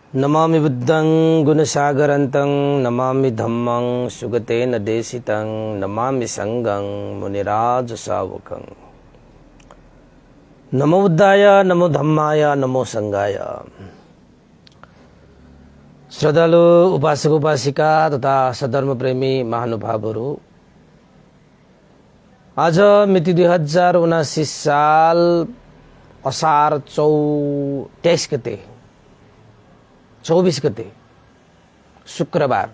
नमामि बुद्धं गुणसागरन्तं नमामि धम्मं सुगतेन देशितं नमामि संघं मुनिराजसावकं। नमो बुद्धाय नमो धम्माय नमो संघाय। श्रद्धालु उपासक उपासिका तथा सधर्म प्रेमी महानुभावहरू, आज मिति 2079 साल असार 23 गते 24 गते शुक्रबार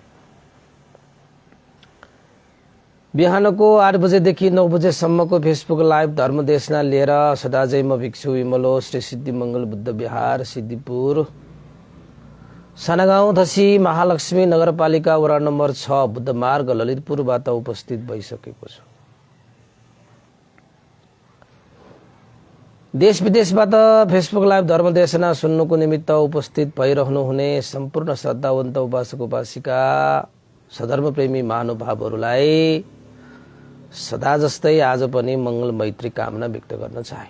बिहानको 8 बजेदेखि 9 बजेसम्मको फेसबुक लाइभ धर्मदेशना लिएर सदाजै म भिक्षु विमलो श्री सिद्धि मङ्गल बुद्ध विहार सिद्धिपुर सानागाउँ धसी महालक्ष्मी नगरपालिका वडा नम्बर 6 बुद्ध मार्ग ललितपुरबाट उपस्थित भइसकेको छु। देश विदेशबाट फेसबुक लाइभ धर्मदेशना सुन्नुको निमित्त उपस्थित भइरहनुहुने सम्पूर्ण श्रद्धावन्त उपासक उपासिका सधर्म प्रेमी महानुभावहरूलाई सदा जस्तै आज पनि मङ्गल मैत्री कामना व्यक्त गर्न चाहे।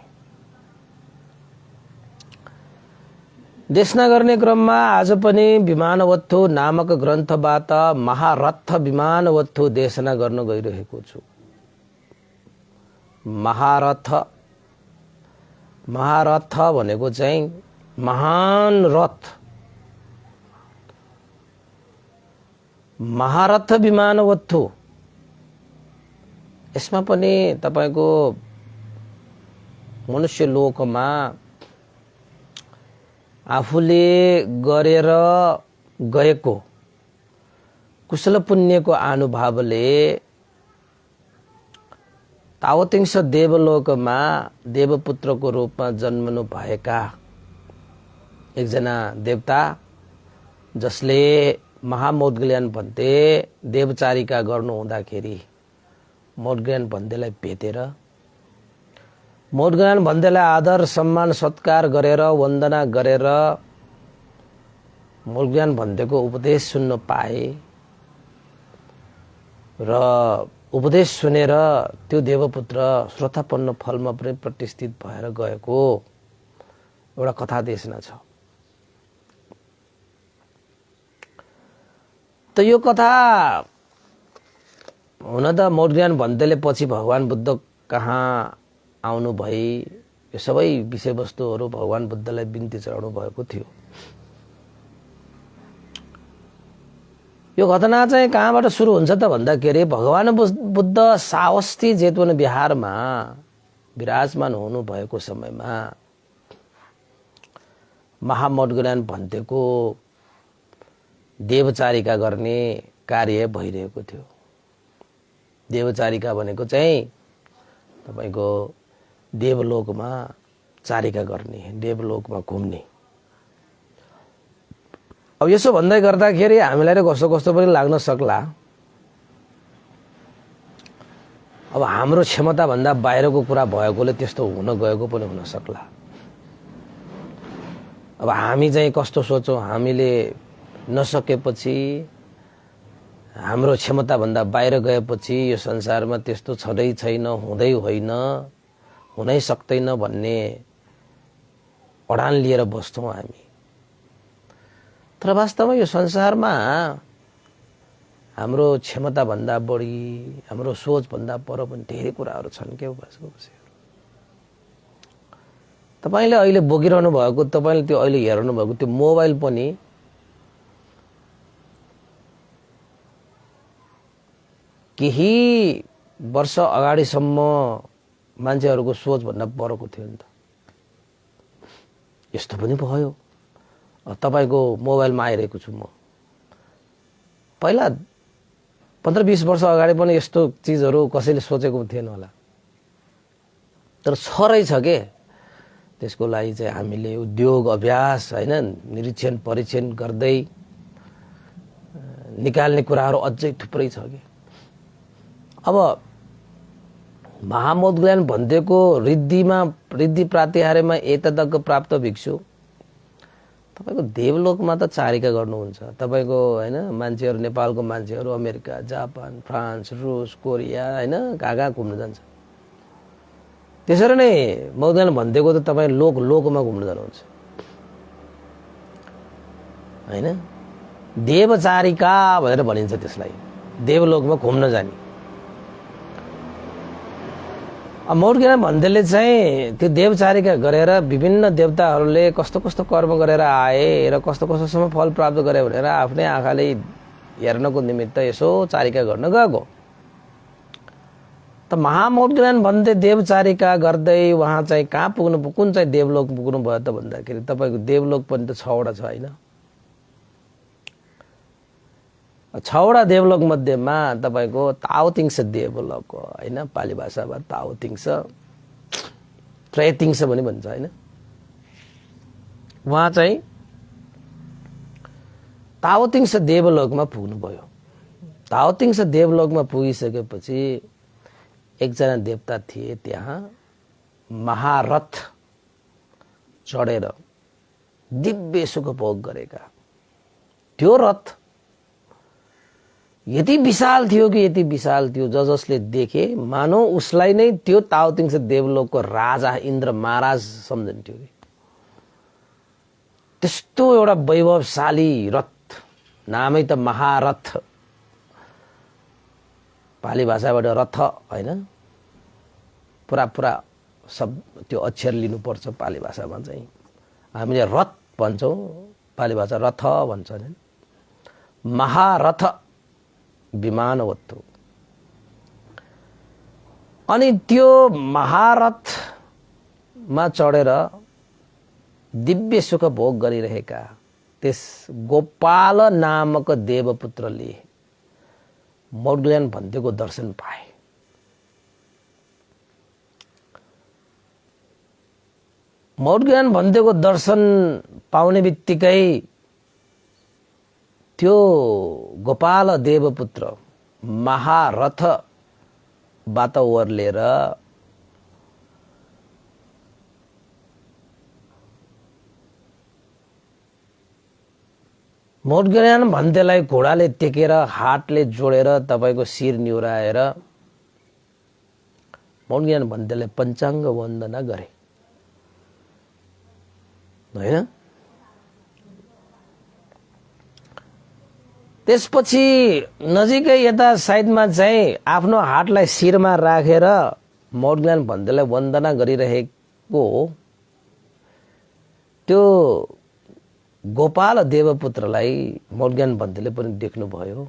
देशना गर्ने क्रममा आज पनि विमानवत्थु नामक ग्रन्थबाट महारथ विमानवत्थु देशना गर्न गइरहेको छु। महारथ भनेको चाहिँ महान रथ, महारथ विमानवत्थु। यसमा पनि तपाईको मनुष्य लोकमा आफूले गरेर गएको कुशल पुण्यको अनुभवले तावतिंश देवलोकमा देवपुत्रको रूपमा जन्मनु भएका एकजना देवता, जसले महामौद्गल्यान भन्ते देवचारिका गर्नु हुँदाखेरि मौद्गल्यान भन्तेलाई भेटेर मौद्गल्यान भन्तेलाई आदर सम्मान सत्कार गरेर वन्दना गरेर मौद्गल्यान भन्तेको उपदेश सुन्न पाए र उपदेश सुनेर त्यो देवपुत्र श्रोतापन्न फलमा पनि प्रतिष्ठित भएर गएको एउटा कथा देशना छ। त यो कथा हुन त मौद्गल्यान भन्तेले पछि भगवान बुद्ध कहाँ आउनु भई यो सबै विषयवस्तुहरू भगवान बुद्धलाई बिन्ती चढाउनु भएको थियो। यो घटना चाहिँ कहाँबाट सुरु हुन्छ त भन्दाखेरि भगवान बुद्ध सावस्ती जेतवन बिहारमा विराजमान हुनु भएको समयमा महामौद्गल्यान भन्तेको देवचारिका गर्ने कार्य भइरहेको थियो। देवचारिका भनेको चाहिँ तपाईको देवलोकमा चारिका गर्ने, देवलोकमा घुम्ने। अब यसो भन्दै गर्दाखेरि हामीलाई कस्तो कस्तो पनि लाग्न सक्ला। अब हाम्रो क्षमता भन्दा बाहिरको कुरा भएकोले त्यस्तो हुन गएको पनि हुन सक्ला। अब हामी चाहिँ कस्तो सोचौं, हामीले नसकेपछि, हाम्रो क्षमता भन्दा बाहिर गएपछि यो संसारमा त्यस्तो छँदै छैन, हुँदै होइन, हुनै सक्दैन भन्ने अडान लिएर बस्छौं हामी। तर वास्तवमा यो संसारमा हाम्रो क्षमता भन्दा बढी, हाम्रो सोच भन्दा पर पनि धेरै कुराहरू छन् के उपासको विषयहरू। तपाईले अहिले बोकिरहनु भएको, तपाईले त्यो अहिले हेर्नु भएको त्यो मोबाइल पनि केही वर्ष अगाडिसम्म मान्छेहरूको सोच भन्दा परको थियो नि त। यस्तो पनि भयो। तपाईको मोबाइलमा आइरहेको छु म। पहिला 15-20 वर्ष अगाडि पनि यस्तो चीजहरू कसैले सोचेको थिएन होला। तर छ के त्यसको लागि चाहिँ हामीले उद्योग अभ्यास हैन निरीक्षण परीक्षण गर्दै निकाल्ने कुराहरू अझै थुप्रै छ के। अब महामौद्गल्यान भन्तेको रिद्धि प्रातिहार्यमा एतदग्ग प्राप्त भिक्षु तपाईको देवलोकमा त चारिका गर्नुहुन्छ। तपाईको हैन मान्छेहरू, नेपालको मान्छेहरू अमेरिका, जापान, फ्रान्स, रुस, कोरिया हैन कहाँ घुम्न जान्छ। त्यसरी नै मौद्गल्यान भन्तेको त तपाई लोकमा घुम्न जानुहुन्छ। हैन। देवचारिका भनेर भनिन्छ त्यसलाई, देवलोकमा घुम्न जाने। मौर्य ज्ञान भन्देले चाहिँ त्यो देवचारिका गरेर विभिन्न देवताहरूले कस्तो कस्तो कर्म गरेर आए र कस्तो कस्तोसम्म फल प्राप्त गरे भनेर आफ्नै आँखाले हेर्नको निमित्त यसो चारिका गर्न गएको। त महामौर्य ज्ञान भन्दै देवचारिका गर्दै उहाँ चाहिँ कहाँ पुग्नु, कुन चाहिँ देवलोक पुग्नु भयो त भन्दाखेरि तपाईँको देवलोक पनि त 6 वटा छ होइन। 6 वटा देवलोक मध्येमा तपाईँको ताओतिङ्स देवलोक हो होइन, पाली भाषामा ताओतिङ्स, त्रयतिङ्स पनि भन्छ होइन। उहाँ चाहिँ ताओतिङ्स देवलोकमा पुग्नुभयो। ताओतिङ्स देवलोकमा पुगिसकेपछि एकजना देवता थिए त्यहाँ, महारथ चढेर दिव्य सुख भोग गरेका। त्यो रथ यति विशाल थियो कि यति विशाल थियो, जसले देखे मानौ उसलाई नै त्यो ताओतिङ्स देवलोकको राजा इन्द्र महाराज सम्झन्थ्यो कि। त्यस्तो एउटा वैभवशाली रथ, नामै त महारथ, पाली भाषाबाट रथ होइन, पुरा पुरा सब त्यो अक्षर लिनुपर्छ पाली भाषामा चाहिँ। हामीले रथ भन्छौँ, पाली भाषा रथ भन्छ नि। महारथ विमानवत्तु। अनि त्यो महारथमा चढेर दिव्य सुख भोग गरिरहेका त्यस गोपाल नामक देवपुत्रले मौर्य ज्ञान भन्देको दर्शन पाए। मौर्य ज्ञान भन्देको दर्शन पाउने बित्तिकै त्यो गोपाल देवपुत्र महारथबाट ओर्लेर मौर्य ज्ञान भन्देलाई घोडाले टेकेर हातले जोडेर तपाईँको शिर निहुराएर मौर्य ज्ञान भन्देलाई पञ्चाङ्ग वन्दना गरे होइन। त्यसपछि नजिकै यता साइडमा चाहिँ आफ्नो हातलाई शिरमा राखेर मौर्य ज्ञान भन्देलाई वन्दना गरिरहेको त्यो गोपाल देवपुत्रलाई मौर्य ज्ञान भन्देले पनि देख्नुभयो।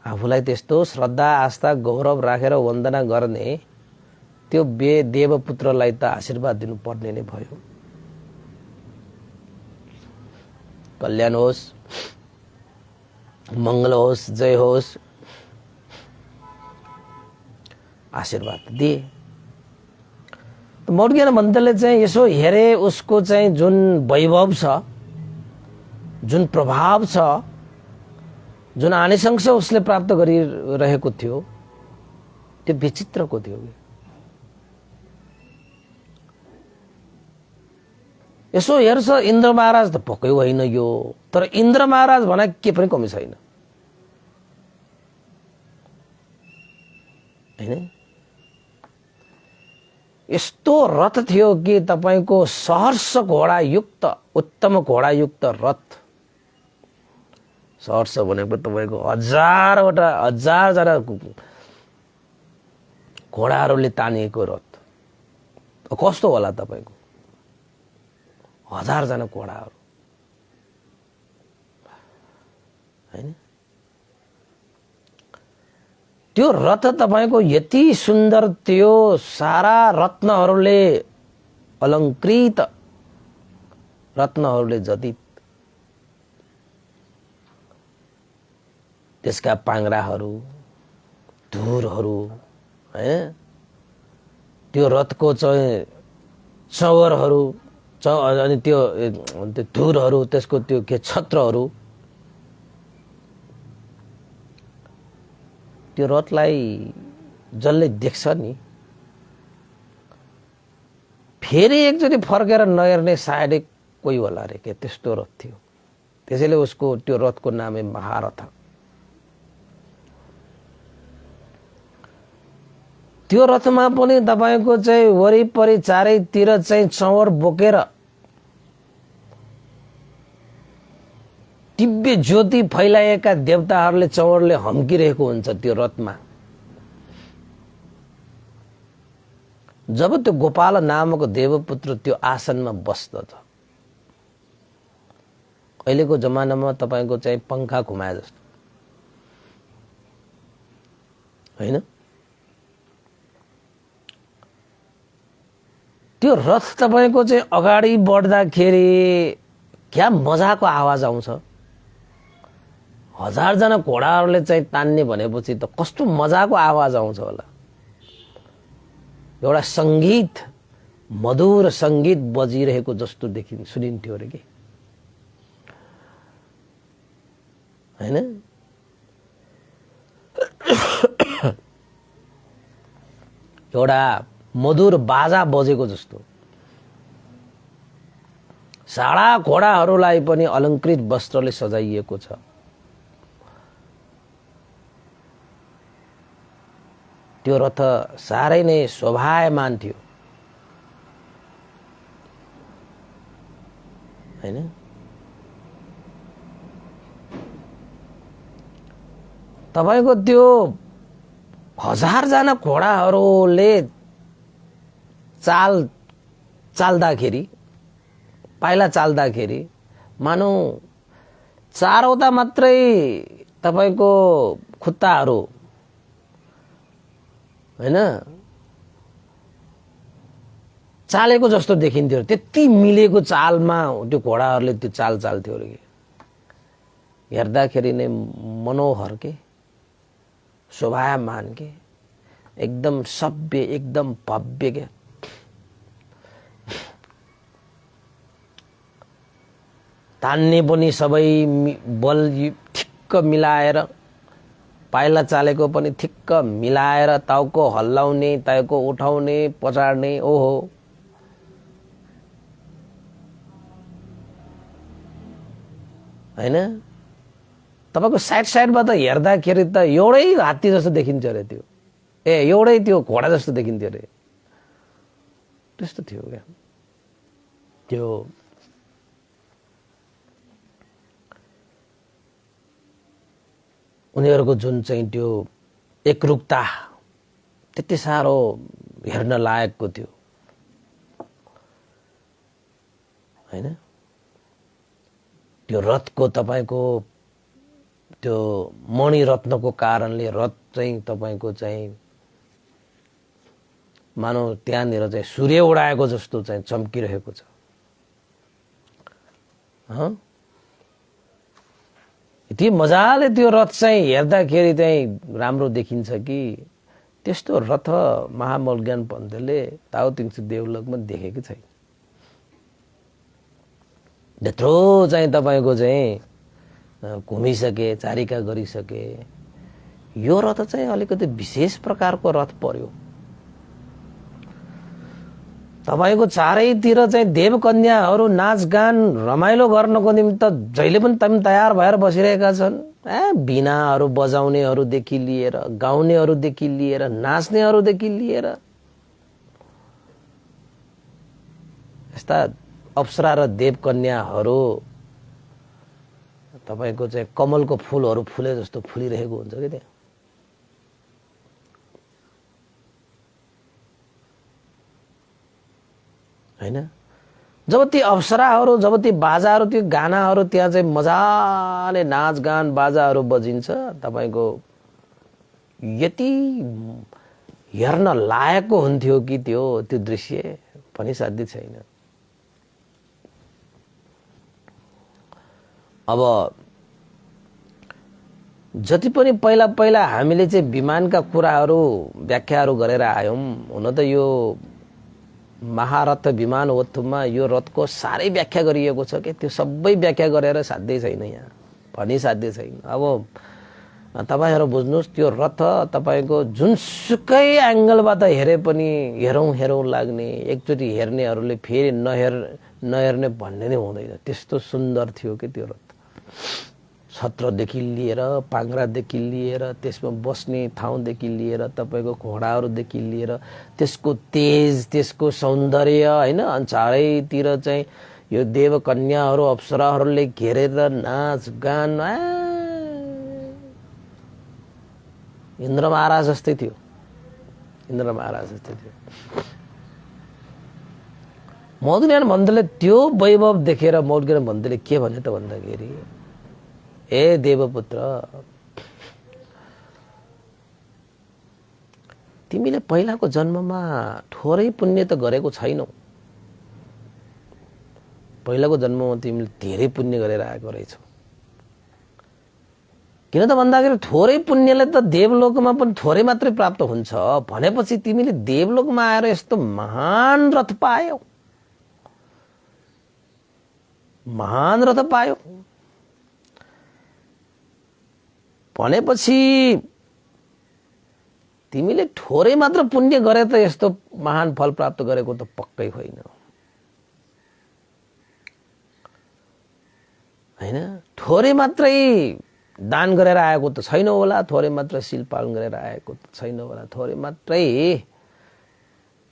आफूलाई त्यस्तो श्रद्धा आस्था गौरव राखेर वन्दना गर्ने त्यो देवपुत्रलाई त आशीर्वाद दिनुपर्ने नै भयो। कल्याण होस्, मंगल होस्, जय होस्, आशीर्वाद दिए। मौर्य ज्ञान भन्देले चाहिँ यसो हेरे, उसको चाहिँ जुन वैभव छ, जुन प्रभाव छ, जुन आनिसंश उसले प्राप्त गरिरहेको थियो, त्यो विचित्रको थियो। यसो हेर्छ इन्द्र महाराज त पक्कै होइन यो, तर इन्द्र महाराज भने के पनि कमी छैन हैन। यस्तो रथ थियो कि तपाईको सहर्ष घोडा युक्त, उत्तम घोडा युक्त रथ। सहर्ष भनेको तपाईको हजारजना घोडाहरूले तानिएको रथ। कस्तो होला तपाईको 1000 जना घोडाहरू हैन। त्यो रथ तपाईको यति सुन्दर थियो, सारा रत्नहरूले अलङ्कृत, रत्नहरूले जडित, त्यसका पाङ्राहरू, धुरहरू हैन, त्यो रथको चाहिँ चौरहरू, अनि त्यो धुरहरू, त्यसको त्यो के छत्रहरू, त्यो रथलाई जसले देख्छ नि फेरि एकचोटि फर्केर नहेर्ने सायदै कोही होला रे के, त्यस्तो रथ थियो। त्यसैले उसको त्यो रथको नामै महारथ। त्यो रथमा पनि तपाईको चाहिँ वरिपरि चारैतिर चाहिँ चौर बोकेर दिव्य ज्योति फैलाएका देवताहरूले चौरले हम्किरहेको हुन्छ त्यो रथमा। जब त्यो गोपाल नामक देवपुत्र त्यो आसनमा बस्दछ, अहिलेको जमानामा तपाईको चाहिँ पंखा घुमाए जस्तो हैन, त्यो रथ तपाईको चाहिँ अगाडि बढ्दाखेरि क्या मजाको आवाज आउँछ। 1000 जना घोडाहरूले चाहिँ तान्ने भनेपछि त कस्तो मजाको आवाज आउँछ होला। एउटा संगीत, मधुर संगीत बजिरहेको जस्तो सुनिन्थ्यो रे के हैन। एउटा मधुर बाजा बजेको जस्तो। सारा घोडाहरूलाई पनि अलंकृत वस्त्रले सजाइएको छ। त्यो रथ सारै नै शोभायमान थियो हैन। तपाईको त्यो 1000 जना घोडाहरूले चाल्दाखेरि, पाइला चाल्दाखेरि मानौ चारवटा मात्रै तपाईको खुट्टाहरू हैन चालेको जस्तो देखिन्थ्यो। त्यति मिलेको चालमा त्यो घोडाहरूले त्यो चाल चाल्थ्यो रे। हेर्दाखेरि नै मनोहर के, शोभायमान के, एकदम सभ्य, एकदम भव्य के। तान्ने पनि सबै बल ठिक्क मिलाएर, पाइला चालेको पनि ठिक्क मिलाएर, टाउको हल्लाउने, टाउको उठाउने, पचाड्ने, ओहो हैन। तपाईको साइडबाट हेर्दाखेरि त एउटै हात्ती जस्तो देखिन्थ्यो अरे त्यो, एउटै त्यो घोडा जस्तो देखिन्थ्यो अरे। त्यस्तो थियो क्या त्यो। उनीहरूको जुन चाहिँ त्यो एकरूपता त्यति साह्रो हेर्न लायकको थियो हैन। त्यो रथको तपाईको त्यो मणिरत्नको कारणले रथ चाहिँ तपाईको चाहिँ मानौ त्यहाँनिर चाहिँ सूर्य उडाएको जस्तो चाहिँ चम्किरहेको छ। यति मजाले त्यो रथ चाहिँ हेर्दाखेरि चाहिँ राम्रो देखिन्छ कि त्यस्तो रथ महामौलज्ञान पन्तले ताउतिङसी देवलोकमा देखेकै छैन। त्यत्रो चाहिँ तपाईको चाहिँ घुमिसके, चारिका गरिसके, यो रथ चाहिँ अलिकति विशेष प्रकारको रथ पर्यो। तपाईको चारैतिर चाहिँ देवकन्याहरू नाचगान रमाइलो गर्नको निमित्त जहिले पनि तयार भएर बसिरहेका छन्। बीणाहरू बजाउनेहरूदेखि लिएर, गाउनेहरूदेखि लिएर, नाच्नेहरूदेखि लिएर यस्ता अप्सरा र देवकन्याहरू तपाईको चाहिँ कमलको फूलहरू फुले जस्तो फुलिरहेको हुन्छ के त्यहाँ। हैन। जब ती अप्सराहरू, जब ती बाजाहरू, त्यो गानाहरू त्यहाँ चाहिँ मजाले नाचगान बाजाहरू बजिन्छ, तपाईको यति हेर्न लायकको हुन्थ्यो कि त्यो दृश्य पनि साध्य छैन। अब जति पनि पहिला पहिला हामीले चाहिँ विमानका कुराहरू व्याख्याहरू गरेर आयौं, हुन त यो महारथ विमानोत्सवमा यो रथको साह्रै व्याख्या गरिएको छ के त्यो सबै व्याख्या गरेर साध्यै छैन, यहाँ भनी साध्य छैन। अब तपाईहरु बुझ्नुस्, त्यो रथ तपाईको जुनसुकै एंगलबाट हेरे पनि हेरौं हेरौं लाग्ने, एकचोटी हेर्नेहरूले फेरि नहेर्ने भन्ने नै हुँदैन, त्यस्तो सुन्दर थियो के त्यो रथ। छत्रदेखि लिएर, पाङ्ग्रादेखि लिएर, त्यसमा बस्ने ठाउँदेखि लिएर, तपाईको घोडाहरूदेखि लिएर, त्यसको तेज, त्यसको सौन्दर्य हैन, अनि चारैतिर चाहिँ यो देव कन्याहरू अप्सराहरूले घेरेर नाच गान इन्द्र महाराज जस्तै थियो। इन्द्र महाराज जस्तै थियो। मौदगल्याण भन्दैले त्यो वैभव देखेर मौदगल्याण भन्दैले के भने त भन्दाखेरि, ए देवपुत्र, तिमीले पहिलाको जन्ममा थोरै पुण्य त गरेको छैनौ। पहिलाको जन्ममा तिमीले धेरै पुण्य गरेर आएको रहेछौ। किन त भन्दाखेरि थोरै पुण्यले त देवलोकमा पनि थोरै मात्रै प्राप्त हुन्छ भनेपछि तिमीले देवलोकमा आएर यस्तो महान रथ पायौ, महान रथ पायौ भनेपछि तिमीले थोरै मात्र पुण्य गरे त यस्तो महान फल प्राप्त गरेको त पक्कै होइन। हैन, थोरै मात्रै दान गरेर आएको त छैन होला, थोरै मात्र शील पालन गरेर आएको त छैन होला, थोरै मात्रै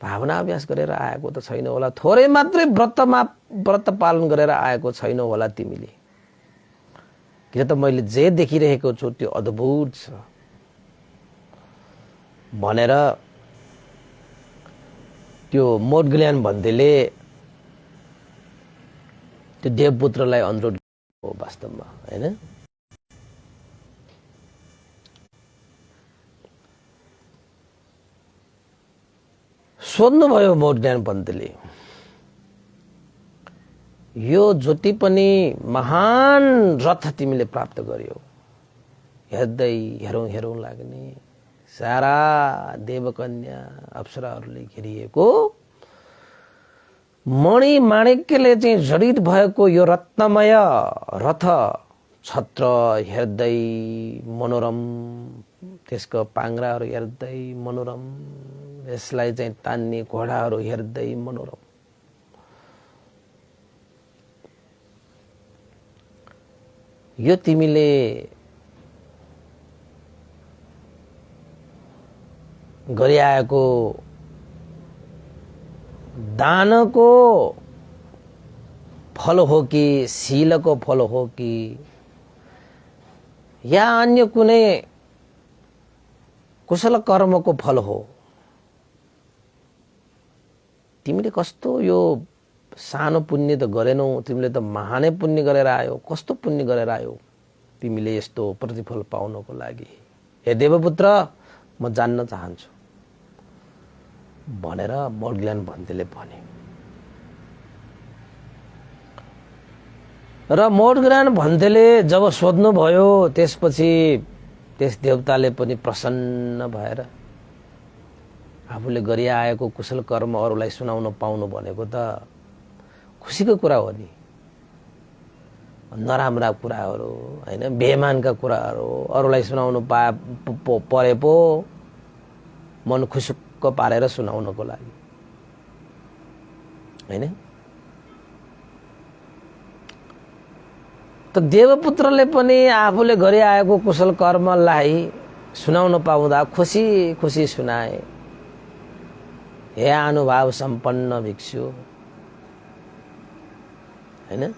भावनाभ्यास गरेर आएको त छैन होला, थोरै मात्रै व्रत पालन गरेर आएको छैन होला तिमीले। किन त मैले जे देखिरहेको छु त्यो अद्भुत छ भनेर त्यो मौदगल्याण भन्दैले त्यो देवपुत्रलाई अनुरोध हो वास्तवमा। हैन, सोध्नुभयो मौदगल्याण पन्तले, यो जति पनि महान रथ तिमीले प्राप्त गर्यौ, हेर्दै हेरौँ हेरौँ लाग्ने सारा देवकन्या अप्सराहरूले घेरिएको मणि माणिक्यले चाहिँ जडित भएको यो रत्नमय रथ छत्र हेर्दै मनोरम, त्यसको पाङ्राहरू हेर्दै मनोरम, यसलाई चाहिँ तान्ने घोडाहरू हेर्दै मनोरम। यो तिमीले गरिआएको दानको फल हो कि शीलको फल हो कि या अन्य कुनै कुशल कर्मको फल हो? तिमीले कस्तो यो सानो पुण्य त गरेनौ, तिमीले त महानै पुण्य गरेर आयो। कस्तो पुण्य गरेर आयो तिमीले यस्तो प्रतिफल पाउनको लागि? हे देवपुत्र, म जान्न चाहन्छु भनेर मौदगल्याण भन्दैले भने। र मौदगल्याण भन्दैले जब सोध्नुभयो त्यसपछि त्यस देवताले पनि प्रसन्न भएर आफूले गरिआएको कुशल कर्म अरूलाई सुनाउन पाउनु भनेको त खुसीको कुरा हो नि। नराम्रा कुराहरू, हैन, बेइमानका कुराहरू अरूलाई सुनाउनु परे पो मन खुसुक्क पारेर सुनाउनको लागि, हैन। त देवपुत्रले पनि आफूले गरिआएको कुशल कर्मलाई सुनाउन पाउँदा खुसी खुसी सुनाए। हे अनुभाव सम्पन्न भिक्षु, हैन,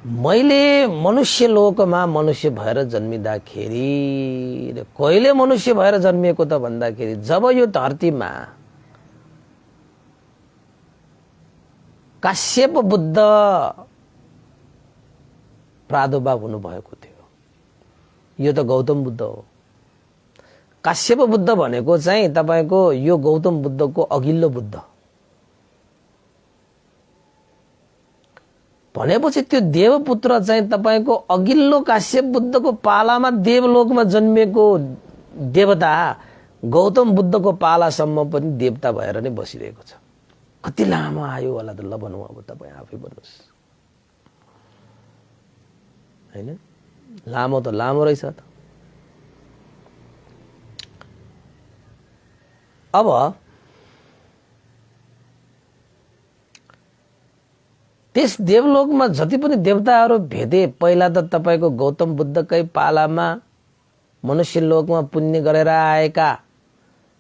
मैले मनुष्य लोकमा मनुष्य भएर जन्मिँदाखेरि, कहिले मनुष्य भएर जन्मिएको त भन्दाखेरि जब यो धरतीमा काश्यप बुद्ध प्रादुर्भाव हुनुभएको थियो। यो त गौतम बुद्ध हो। काश्यप बुद्ध भनेको चाहिँ तपाईको यो गौतम बुद्धको अघिल्लो बुद्ध भनेपछि त्यो देवपुत्र चाहिँ तपाईको अघिल्लो काश्यप बुद्धको पालामा देवलोकमा जन्मिएको देवता गौतम बुद्धको पालासम्म पनि देवता भएर नै बसिरहेको छ। कति लामो आयो होला त, ल भनौँ अब तपाईँ आफै भन्नुहोस्, हैन। लामो त लामो रहेछ त। अब त्यस देवलोकमा जति पनि देवताहरू भेटे, पहिला त तपाईको गौतम बुद्धकै पालामा मनुष्य लोकमा पुण्य गरेर आएका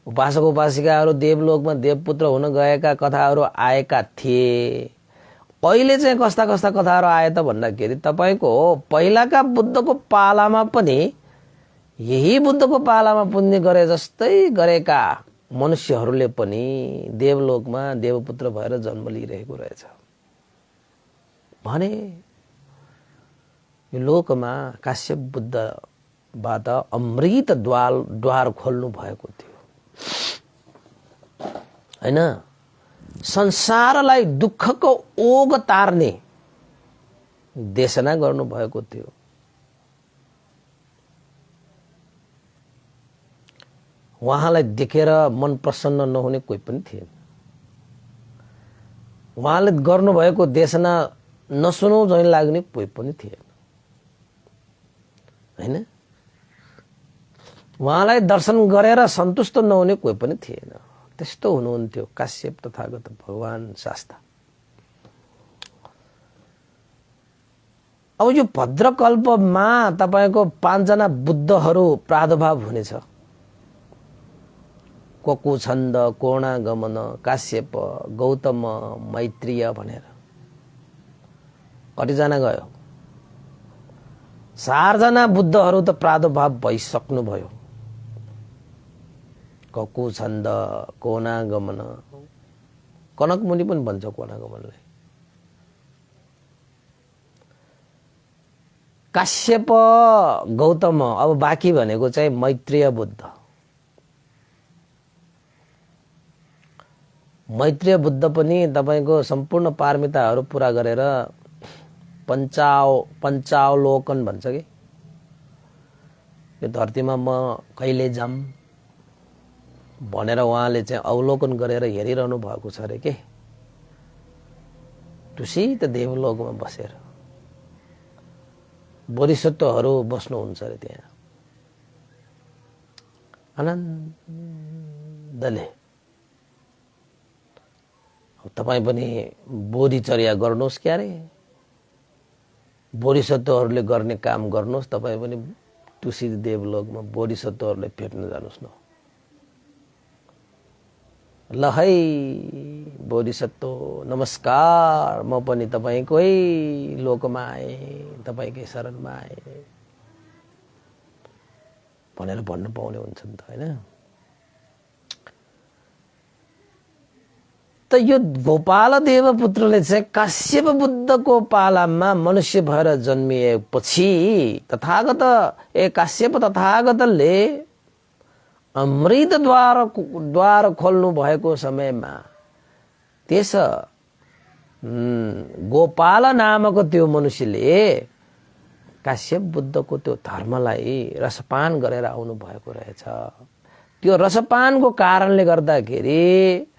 उपासक उपासिकाहरू देवलोकमा देवपुत्र हुन गएका कथाहरू आएका थिए। अहिले चाहिँ कस्ता कस्ता कथाहरू आए त भन्दाखेरि तपाईको पहिलाका बुद्धको पालामा पनि यही बुद्धको पालामा पुण्य गरे जस्तै गरेका मनुष्यहरूले पनि देवलोकमा देवपुत्र भएर जन्म लिइरहेको रहेछ भने यो लोकमा काश्यप बुद्धबाट अमृत द्वार खोल्नु भएको थियो हैन। संसारलाई दुःखको ओग तार्ने देशना गर्नु भएको थियो। उहाँलाई देखेर मन प्रसन्न नहुने कोही पनि थिएन। उहाँले गर्नुभएको देशना नसुनौ झैं लाग्ने कोही पनि थिएन हैन। उहाँलाई दर्शन गरेर सन्तुष्ट नहुने कोही पनि थिएन। त्यस्तो हुनुहुन्थ्यो काश्यप तथागत भगवान शास्ता। अब यो भद्रकल्पमा तपाईको 5 जना बुद्धहरू प्रादुर्भाव हुनेछ। ककुछन्द, कोणागमन, काश्यप, गौतम, मैत्रेय भनेर कतिजना गयो? 4 जना बुद्धहरू त प्रादुर्भाव भइसक्नु भयो। ककुछन्द, कोणागमन, कनक मुनि पनि भन्छ कोणागमनलाई। काश्यप, गौतम, अब बाँकी भनेको चाहिँ मैत्रेय बुद्ध। मैत्रेय बुद्ध पनि तपाईको सम्पूर्ण पारमिताहरू पूरा गरेर पञ्चावलोकन भन्छ कि यो धरतीमा म कहिले जाम भनेर उहाँले चाहिँ अवलोकन गरेर हेरिरहनु भएको छ रे के। तुसित देवलोकमा बसेर बोधिसत्वहरू बस्नुहुन्छ रे त्यहाँ आनन्दले। तपाई पनि बोधिचर्या गर्नुहोस् क्यारे, बोधिसत्वहरूले गर्ने काम गर्नुहोस्। तपाई पनि तुसित देवलोकमा बोधिसत्वहरूलाई भेट्न जानुहोस् न। ल है बोधिसत्व नमस्कार, म पनि तपाईकै लोकमा आए, तपाईकै शरणमा आए भनेर भन्नु पाउने हुन्छ नि त हैन। त यो गोपाल देवपुत्रले चाहिँ काश्यप बुद्धको पालामा मनुष्य भएर जन्मिएपछि काश्यप तथागतले अमृत द्वार खोल्नु भएको समयमा त्यस गोपाल नामक त्यो मनुष्यले काश्यप बुद्धको त्यो धर्मलाई रसपान गरेर आउनु भएको रहेछ। त्यो रसपानको कारणले गर्दाखेरि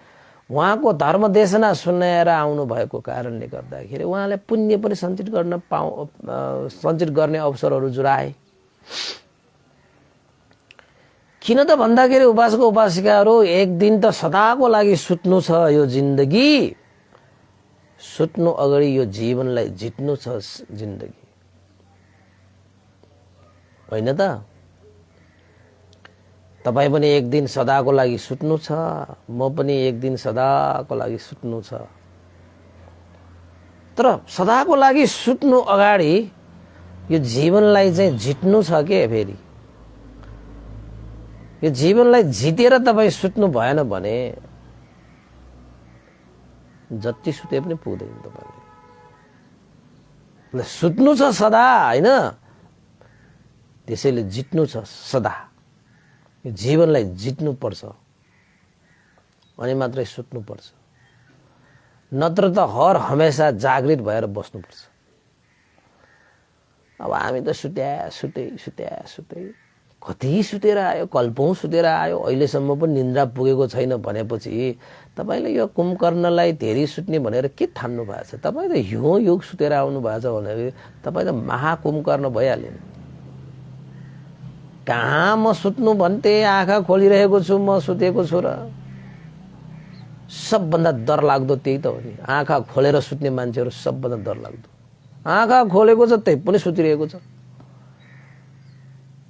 उहाँको धर्म देशना सुनाएर आउनु भएको कारणले गर्दाखेरि उहाँले पुण्य पनि सञ्चित गर्ने अवसरहरू जुराए। किन त भन्दाखेरि उपासक उपासिकाहरू एक दिन त सदाको लागि सुत्नु छ। यो जिन्दगी सुत्नु अगाडि यो जीवनलाई जित्नु छ। जिन्दगी होइन त? तपाई पनि एक दिन सदाको लागि सुत्नु छ, म पनि एक दिन सदाको लागि सुत्नु छ। तर सदाको लागि सुत्नु अगाडि यो जीवनलाई चाहिँ जित्नु छ के। फेरि यो जीवनलाई जितेर तपाई सुत्नु भएन भने जति सुते पनि पुग्दैन तपाईले। सुत्नु छ सदा हैन, त्यसैले जित्नु छ सदा। यो जीवनलाई जित्नु पर्छ अनि मात्रै सुत्नु पर्छ, नत्र त हर हमेशा जागृत भएर बस्नु पर्छ। अब हामी त सुते कति सुतेर आयो, कल्पौं सुतेर आयो, अहिलेसम्म पनि निन्द्रा पुगेको छैन भनेपछि तपाईले यो कुम्कर्णलाई धेरै सुत्ने भनेर के ठान्नु भएको छ? तपाई त यो योग सुतेर आउनु भएको छ भने तपाई त महाकुम्कर्ण भइहाल्यो नि। कहाँ म सुत्नु भन्थे, आँखा खोलिरहेको छु, म सुतेको छु र। सबभन्दा डर लाग्दो त्यही त हो नि। आँखा खोलेर सुत्ने मान्छेहरू सबभन्दा डर लाग्दो। आँखा खोलेको छ त्यही पनि सुतिरहेको छ।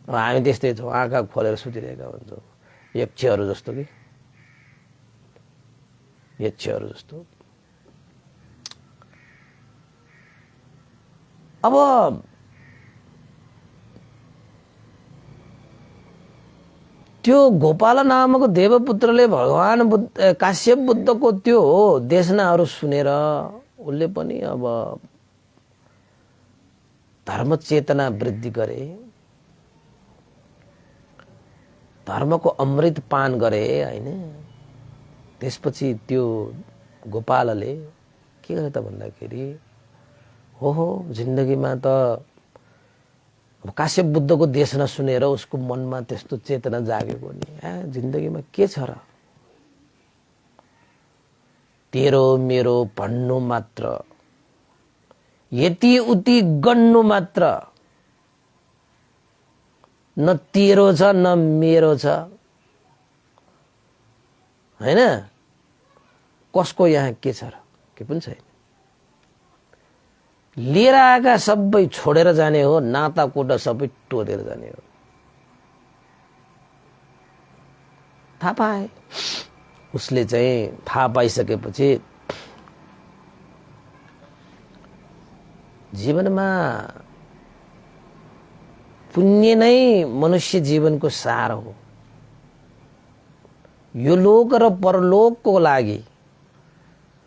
हामी त्यस्तै छौँ, आँखा खोलेर सुतिरहेका हुन्छौँ। यक्षहरू जस्तो कि यक्षहरू जस्तो। अब त्यो गोपाल नामक देवपुत्रले भगवान बुद्ध काश्यप बुद्धको त्यो देशनाहरू सुनेर उसले पनि अब धर्म चेतना वृद्धि गरे, धर्मको अमृत पान गरे हैन। त्यसपछि त्यो गोपालले के गरे त भन्दाखेरि हो जिन्दगीमा त अब काश्यप बुद्धको देश नसुनेर उसको मनमा त्यस्तो चेतना जागेको नि जिन्दगीमा के छ र, तेरो मेरो भन्नु मात्र, यति उति गन्नु मात्र, न तेरो छ न मेरो छ हैन। कसको यहाँ के छ र, के पनि छैन। लिएर आएका सबै छोडेर जाने हो, नाता कोटा सबै टोलेर जाने हो। थाहा पाए उसले चाहिँ, थाहा पाइसकेपछि जीवनमा पुण्य नै मनुष्य जीवनको सार हो। यो लोक र परलोकको लागि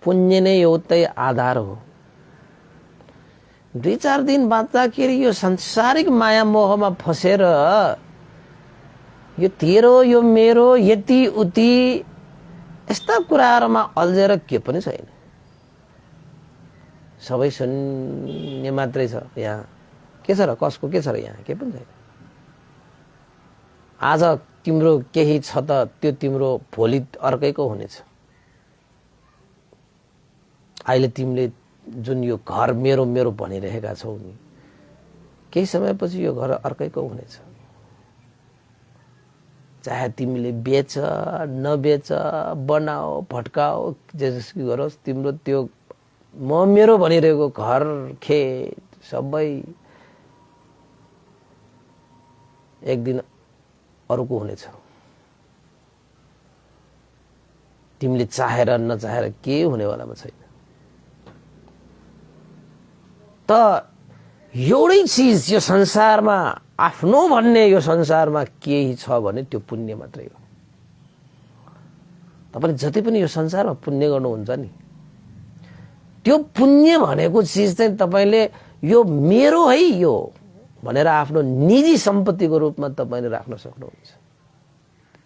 पुण्य नै एउटै आधार हो। 2-4 दिन बाँच्दाखेरि यो सांसारिक माया मोहमा फसेर यो तेरो यो मेरो यति उति यस्ता कुराहरुमा अल्झेर के पनि छैन। सबै शून्य मात्रै छ यहाँ। के छ र, कसको के छ र यहाँ, के पनि छैन। आज तिम्रो केही छ त त्यो तिम्रो भोलि अर्कैको हुनेछ। अहिले तिमीले जुन यो घर मेरो मेरो भनिरहेका छौ नि, केही समयपछि यो घर अर्कैको हुनेछ। चाहे तिमीले बेच नबेच, बनाओ भट्काओ, जेसुकै गरोस्, तिम्रो त्यो म मेरो भनिरहेको घर खेत सबै एक दिन अरूको हुनेछ। तिमीले चाहेर नचाहेर के हुनेवालामा छैन। त एउटै चीज यो संसारमा आफ्नो भन्ने यो संसारमा केही छ भने त्यो पुण्य मात्रै हो। तपाईले जति पनि यो संसारमा पुण्य गर्नुहुन्छ नि, त्यो पुण्य भनेको चीज चाहिँ तपाईले यो मेरो है यो भनेर आफ्नो निजी सम्पत्तिको रूपमा तपाईले राख्न सक्नुहुन्छ।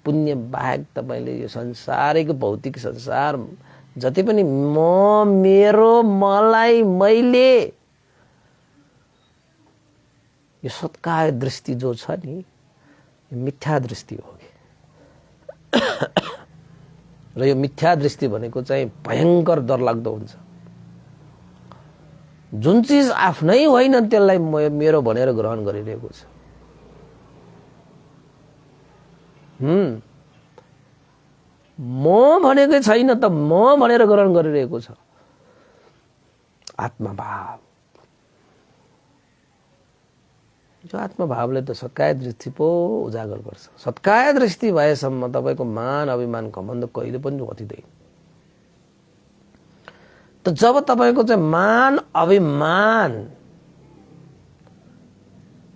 पुण्य बाहेक तपाईले यो संसारिक भौतिक संसार जति पनि म मेरो मलाई मैले यो सत्कार दृष्टि जो छ नि, यो मिथ्या दृष्टि हो। र यो मिथ्या दृष्टि भनेको चाहिँ भयंकर डरलाग्दो हुन्छ। जुन चीज आफ्नै होइन त्यसलाई मेरो भनेर ग्रहण गरिरहेको छ। म भनेकै छैन त म भनेर ग्रहण गरिरहेको छ। आत्मभाव, जो आत्मभावले त सत्काय दृष्टि पो उजागर गर्छ। सत्काय दृष्टि भएसम्म तपाईको मान अभिमान घमण्ड कहिले पनि हटिँदैन। त जब तपाईको चाहिँ मान अभिमान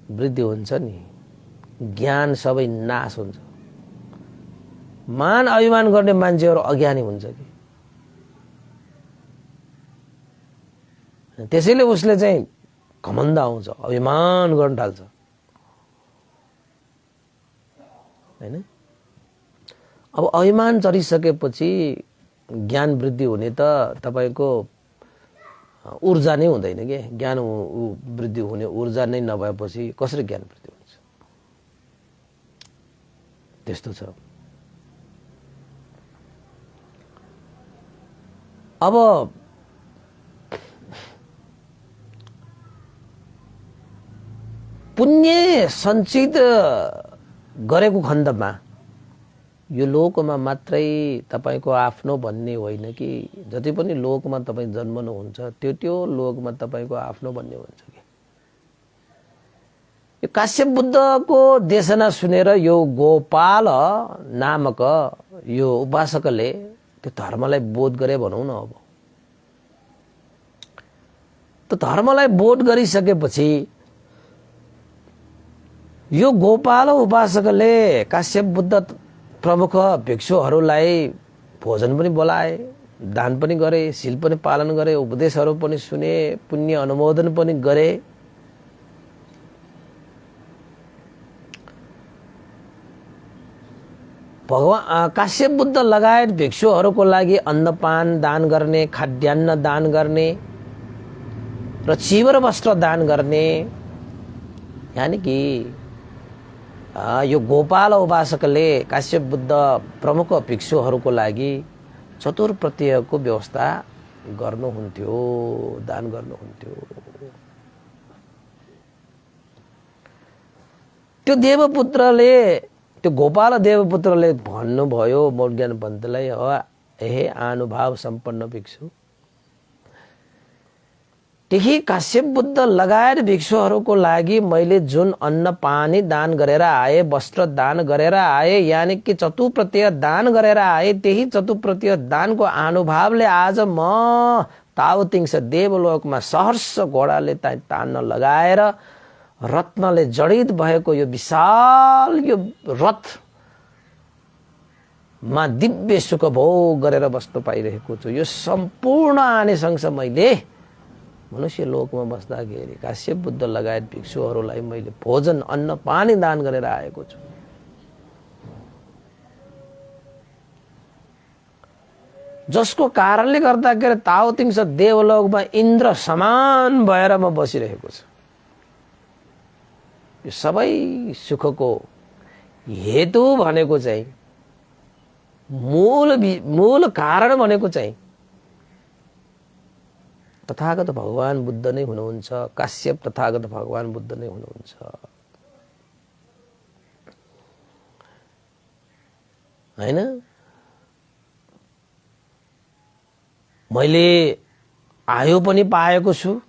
वृद्धि हुन्छ नि, ज्ञान सबै नाश हुन्छ। मान अभिमान गर्ने मान्छेहरु अज्ञानी हुन्छ कि। त्यसैले उसले चाहिँ घमण्ड आउँछ, अभिमान गर्न थाल्छ हैन। अब अभिमान चढिसकेपछि ज्ञान वृद्धि हुने त तपाईको ऊर्जा नै हुँदैन के। ज्ञान वृद्धि हुने ऊर्जा नै नभएपछि कसरी ज्ञान वृद्धि हुन्छ? त्यस्तो छ। अब पुण्य सञ्चित गरेको खण्डमा यो लोकमा मात्रै तपाईको आफ्नो भन्ने होइन कि। जति पनि लोकमा तपाई जन्मनुहुन्छ त्यो त्यो लोकमा तपाईको आफ्नो भन्ने हुन्छ कि। यो काश्यप बुद्धको देशना सुनेर यो गोपाल नामक यो उपासकले त्यो धर्मलाई बोध गरे भनौँ न। अब त्यो धर्मलाई बोध गरिसकेपछि यो गोपाल उपासकले काश्यप बुद्ध प्रमुख भिक्षुहरूलाई भोजन पनि बोलाए, दान पनि गरे, शील पनि पालन गरे, उपदेशहरू पनि सुने, पुण्य अनुमोदन पनि गरे। भगवान काश्यप बुद्ध लगायत भिक्षुहरूको लागि अन्नपान दान गर्ने, खाद्यान्न दान गर्ने र चिवर वस्त्र दान गर्ने, यानी कि यो गोपाल उपासकले काश्यप बुद्ध प्रमुख भिक्षुहरूको लागि चतुर्प्रत्ययको व्यवस्था गर्नुहुन्थ्यो, दान गर्नुहुन्थ्यो। त्यो देवपुत्रले, त्यो गोपाल देवपुत्रले भन्नुभयो मोर्ज्ञान पन्तलाई, हे आनुभाव सम्पन्न भिक्षु, त्यही काश्यप बुद्ध लगायत भिक्षुहरूको लागि मैले जुन अन्न पानी दान गरेर आए, वस्त्र दान गरेर आए, यानी कि चतुप्रत्यय दान गरेर आए, त्यही चतुप्रत्यय दानको अनुभवले आज म तावतिंस देवलोकमा सहर्ष घोडाले तान्न लगाएर रत्नले जडित भएको यो विशाल यो रथमा दिव्य सुख भोग गरेर बस्नु पाइरहेको छु। यो सम्पूर्ण आनिसंस मैले मनुष्य लोकमा बस्दाखेरि काश्यप बुद्ध लगायत भिक्षुहरूलाई मैले भोजन अन्न पानी दान गरेर आएको छु। जसको कारणले गर्दाखेरि तावतिंस देवलोकमा इन्द्र समान भएर म बसिरहेको छु। यो सबै सुखको हेतु भनेको चाहिँ मूल कारण भनेको चाहिँ तथागत भगवान बुद्ध नै हुनुहुन्छ। काश्यप तथागत भगवान बुद्ध नै हुनुहुन्छ, हैन? मैले आयु पनि पाएको छु,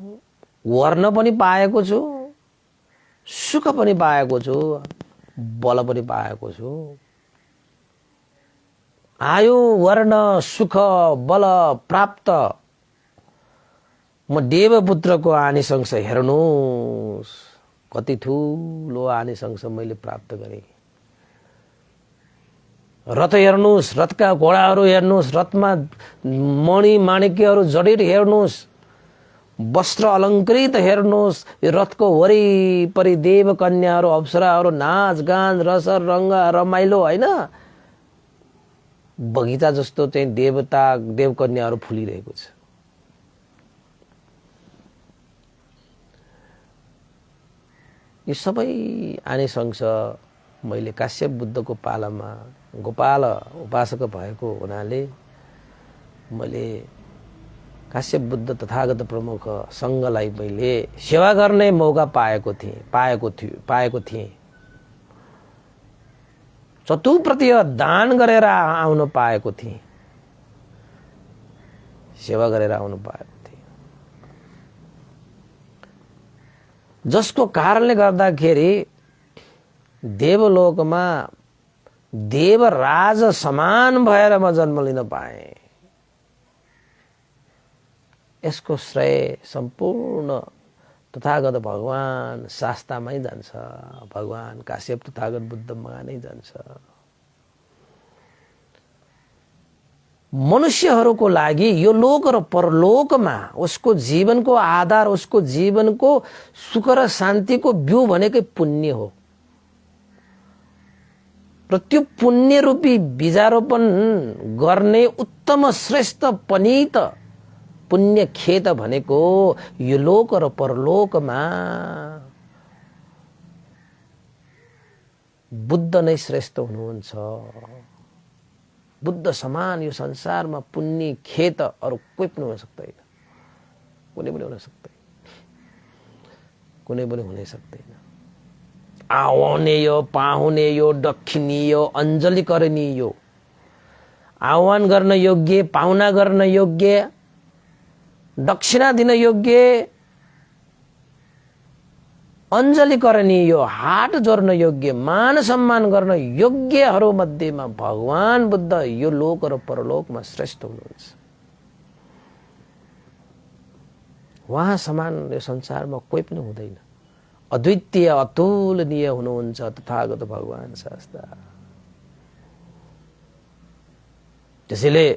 वर्ण पनि पाएको छु, सुख पनि पाएको छु, बल पनि पाएको छु। आयु वर्ण सुख बल प्राप्त म देवपुत्रको आनिसंस हेर्नुहोस्, कति ठुलो आनिसंस मैले प्राप्त गरेँ। रथ हेर्नुहोस्, रथका घोडाहरू हेर्नुहोस्, रथमा मणि माणिक्यहरू जडित हेर्नुहोस्, वस्त्र अलङ्कृत हेर्नुहोस्, यो रथको वरिपरि देवकन्याहरू अप्सराहरू नाच गान रस रङ्ग रमाइलो, होइन? बगैँचा जस्तो चाहिँ देवकन्याहरू फुलिरहेको छ। यो सबै आनिसंस मैले काश्यप बुद्धको पालामा गोपाल उपासक भएको हुनाले मैले काश्यप बुद्ध तथागत प्रमुख संघलाई मैले सेवा गर्ने मौका पाएको थिएँ। चतुप्रत्यय दान गरेर आउन पाएको थिएँ, सेवा गरेर आउनु पाएको थिएँ, जसको कारणले गर्दाखेरि देवलोकमा देवराज समान भएर म जन्म लिन पाएँ। यसको श्रेय सम्पूर्ण तथागत भगवान शास्तामै जान्छ, भगवान काश्यप तथागत बुद्धमा नै जान्छ। मनुष्यहरूको लागि यो लोक र परलोकमा उसको जीवनको आधार, उसको जीवनको सुख र शान्तिको बिउ भनेकै पुण्य हो। र त्यो पुण्य रूपी बीजारोपण गर्ने उत्तम श्रेष्ठ पनित पुण्य खेत भनेको यो लोक र परलोकमा बुद्ध नै श्रेष्ठ हुनुहुन्छ। बुद्ध समान यो संसारमा पुण्य खेत अरू कोही पनि हुन सक्दैन, कुनै पनि हुन सक्दैन, कुनै पनि हुनै सक्दैन। आह्वानेय पाहुनेय दक्षिणीय अञ्जली करणीय, आह्वान गर्न योग्य, पाहुना गर्न योग्य, दक्षिणा दिन योग्य, अञ्जली करनी यो हात जोड्न योग्य मान सम्मान गर्न योग्यहरू मध्येमा भगवान बुद्ध यो लोक र परलोकमा श्रेष्ठ हुनुहुन्छ। उहाँ समान यो संसारमा कोही पनि हुँदैन। अद्वितीय अतुलनीय हुनुहुन्छ तथागत भगवान शास्ता। त्यसैले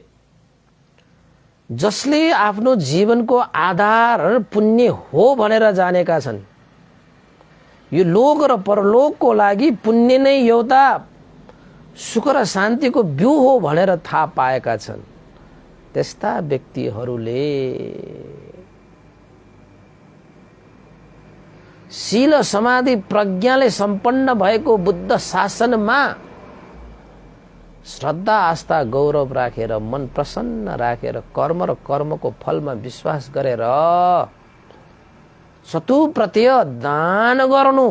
जसले आफ्नो जीवनको आधार पुण्य हो भनेर जानेका छन्, यो लोक र परलोकको लागि पुण्य नै एउटा सुख र शान्तिको बिउ हो भनेर थाहा पाएका छन्, त्यस्ता व्यक्तिहरूले शील समाधि प्रज्ञाले सम्पन्न भएको बुद्ध शासनमा श्रद्धा आस्था गौरव राखेर मन प्रसन्न राखेर कर्म र कर्मको फलमा विश्वास गरेर शतुप्रत्यय दान गर्नु,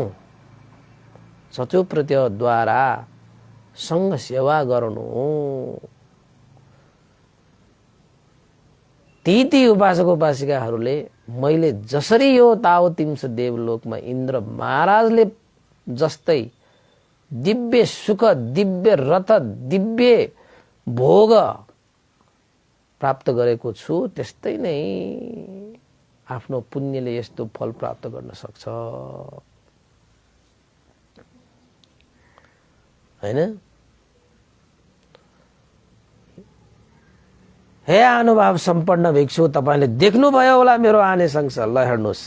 शतुप्रत्ययद्वारा सङ्घ सेवा गर्नु, ती उपासक उपासिकाहरूले मैले जसरी यो ताओ तिम्स देवलोकमा इन्द्र महाराजले जस्तै दिव्य सुख, दिव्य रथ, दिव्य भोग प्राप्त गरेको छु, त्यस्तै नै आफ्नो पुण्यले यस्तो फल प्राप्त गर्न सक्छ, हैन? हे अनुभव सम्पन्न भिक्षु, तपाईले देख्नुभयो होला मेरो आने संसार। ल हेर्नुहोस्,